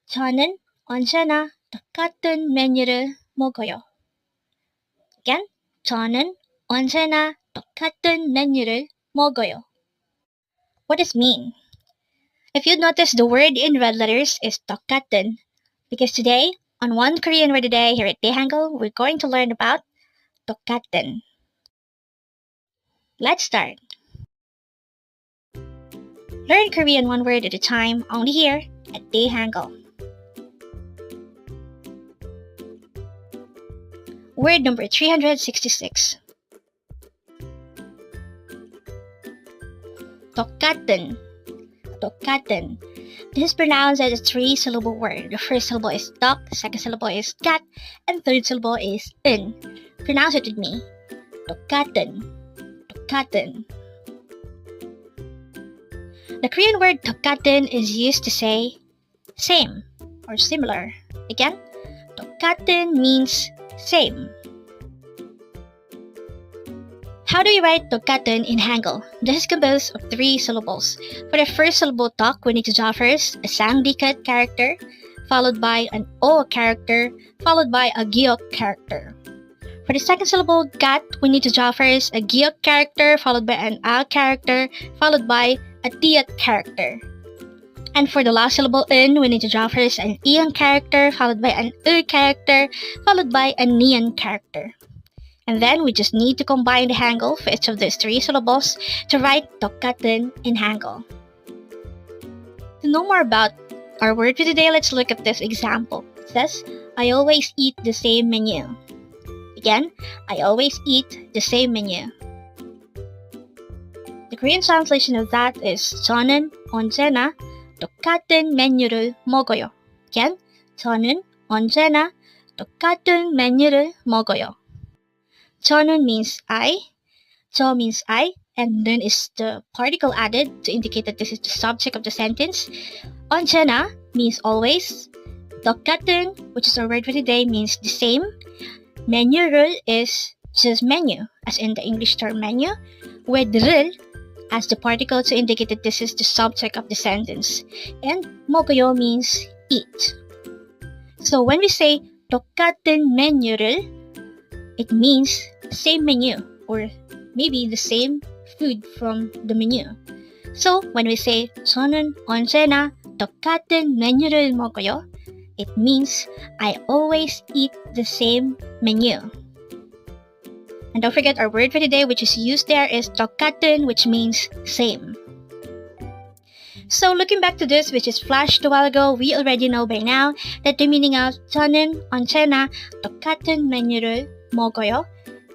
저는 언제나 똑같은 메뉴를 먹어요. Again, 저는 언제나 똑같은 메뉴를 먹어요. What does it mean? If you notice, the word in red letters is 똑같은, because today, on One Korean Word a Day here at Dae-Hangul, we're going to learn about 똑같은. Let's start. Learn Korean one word at a time, only here at Dae-Hangul. Word number 366. 똑같은. 똑같은. This is pronounced as a three-syllable word. The first syllable is tok, second syllable is kat, and third syllable is in. Pronounce it with me. 똑같은. 똑같은. The Korean word 똑같은 is used to say same or similar. Again, 똑같은 means same. How do we write 똑같은 in Hangul? This is composed of three syllables. For the first syllable tok, we need to draw first a sangdikat character, followed by an o character, followed by a giok character. For the second syllable kat, we need to draw first a giok character, followed by an a character, followed by a tiat character. And for the last syllable in, we need to draw first an ian character, followed by an u character, followed by a nian character. And then we just need to combine the Hangul for each of these three syllables to write 똑같은 in Hangul. To know more about our word for today, let's look at this example. It says, I always eat the same menu. Again, I always eat the same menu. The Korean translation of that is 저는 언제나 똑같은 메뉴를 먹어요. Again, 저는 언제나 똑같은 메뉴를 먹어요. 저는 means I, 저 means I, and then is the particle added to indicate that this is the subject of the sentence. 언제나 means always. 똑같은, which is our word for today, means the same. 메뉴를 is just menu, as in the English term menu, with 를 as the particle to indicate that this is the subject of the sentence. And 먹어요 means eat. So when we say 똑같은 메뉴를, it means same menu or maybe the same food from the menu. So when we say 저는 언제나 똑같은 메뉴를 먹어요, it means I always eat the same menu. And don't forget our word for today, which is used there, is 똑같은, which means same. So looking back to this, which is flashed a while ago, we already know by now that the meaning of 저는 언제나 똑같은 메뉴를 먹어요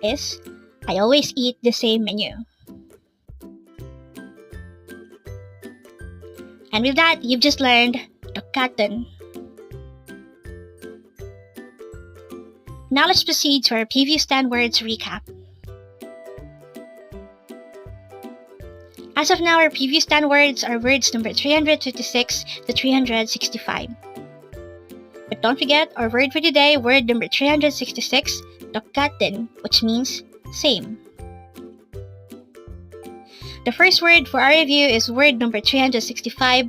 is I always eat the same menu. And with that, you've just learned 똑같은. Now let's proceed to our previous 10 words recap. As of now, our previous 10 words are words number 356 to 365. But don't forget our word for today, word number 366, 똑같은, which means same. The first word for our review is word number 365,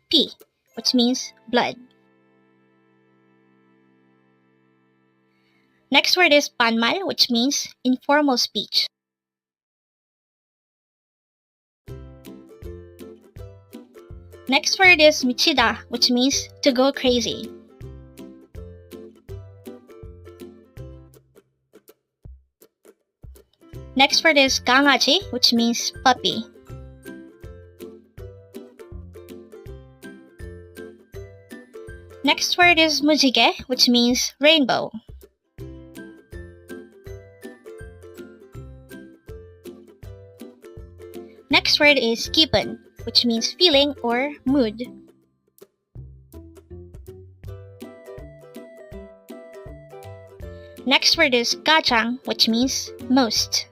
피, which means blood. Next word is 반말, which means informal speech. Next word is 미치다, which means to go crazy. Next word is 강아지, which means puppy. Next word is 무지개, which means rainbow. Next word is 기분, which means feeling or mood. Next word is 가장, which means most.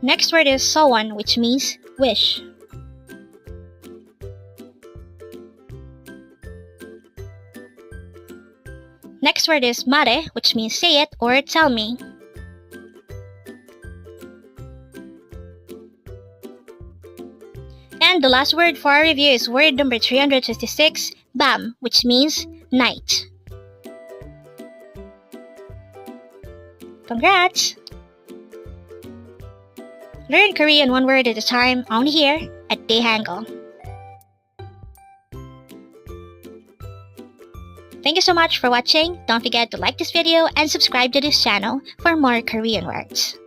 Next word is someone, which means wish. Next word is 말해, which means say it or tell me. And the last word for our review is word number 356, bam, which means night. Congrats! Learn Korean one word at a time, only here at Dae-Hangul. Thank you so much for watching. Don't forget to like this video and subscribe to this channel for more Korean words.